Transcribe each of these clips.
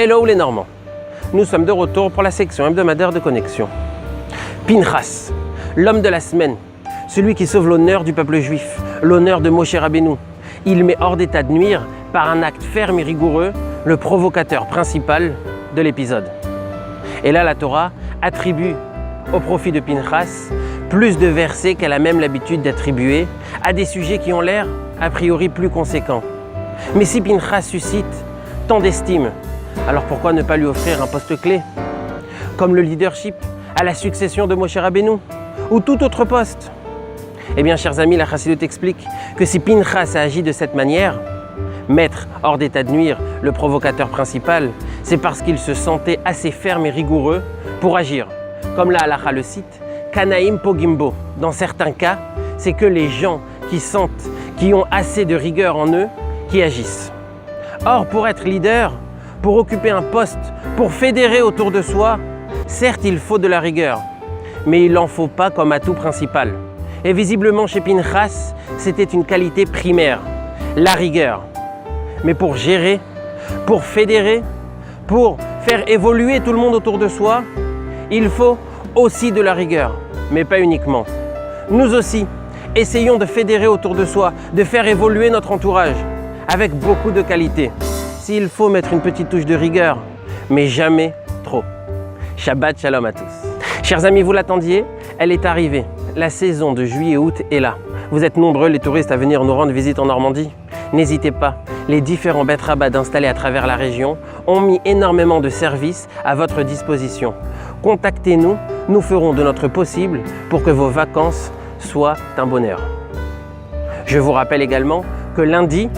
Hello les Normands, nous sommes de retour pour la section hebdomadaire de connexion. Pinchas, l'homme de la semaine, celui qui sauve l'honneur du peuple juif, l'honneur de Moshe Rabbeinu. Il met hors d'état de nuire, par un acte ferme et rigoureux, le provocateur principal de l'épisode. Et là, la Torah attribue au profit de Pinchas plus de versets qu'elle a même l'habitude d'attribuer à des sujets qui ont l'air a priori plus conséquents. Mais si Pinchas suscite tant d'estime, alors pourquoi ne pas lui offrir un poste clé, comme le leadership à la succession de Moshe Rabbeinu, ou tout autre poste? Eh bien, chers amis, la Chassidut explique que si Pinchas a agi de cette manière, mettre hors d'état de nuire le provocateur principal, c'est parce qu'il se sentait assez ferme et rigoureux pour agir. Comme la halakha le cite, Kanaim Pogimbo. Dans certains cas, c'est que les gens qui ont assez de rigueur en eux, qui agissent. Or, pour être leader, pour occuper un poste, pour fédérer autour de soi, certes, il faut de la rigueur, mais il n'en faut pas comme atout principal. Et visiblement, chez Pinchas, c'était une qualité primaire, la rigueur. Mais pour gérer, pour fédérer, pour faire évoluer tout le monde autour de soi, il faut aussi de la rigueur, mais pas uniquement. Nous aussi, essayons de fédérer autour de soi, de faire évoluer notre entourage, avec beaucoup de qualité. S'il faut mettre une petite touche de rigueur, mais jamais trop. Shabbat Shalom à tous. Chers amis, vous l'attendiez, elle est arrivée. La saison de juillet-août est là. Vous êtes nombreux les touristes à venir nous rendre visite en Normandie. N'hésitez pas, les différents bet rabad installés à travers la région ont mis énormément de services à votre disposition. Contactez-nous, nous ferons de notre possible pour que vos vacances soient un bonheur. Je vous rappelle également que lundi,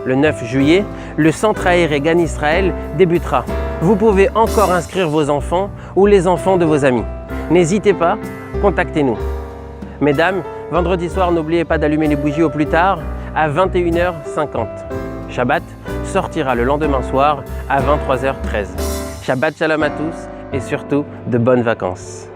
le 9 juillet, le centre aéré Gan Israël débutera. Vous pouvez encore inscrire vos enfants ou les enfants de vos amis. N'hésitez pas, contactez-nous. Mesdames, vendredi soir, n'oubliez pas d'allumer les bougies au plus tard à 21h50. Shabbat sortira le lendemain soir à 23h13. Shabbat Shalom à tous et surtout de bonnes vacances.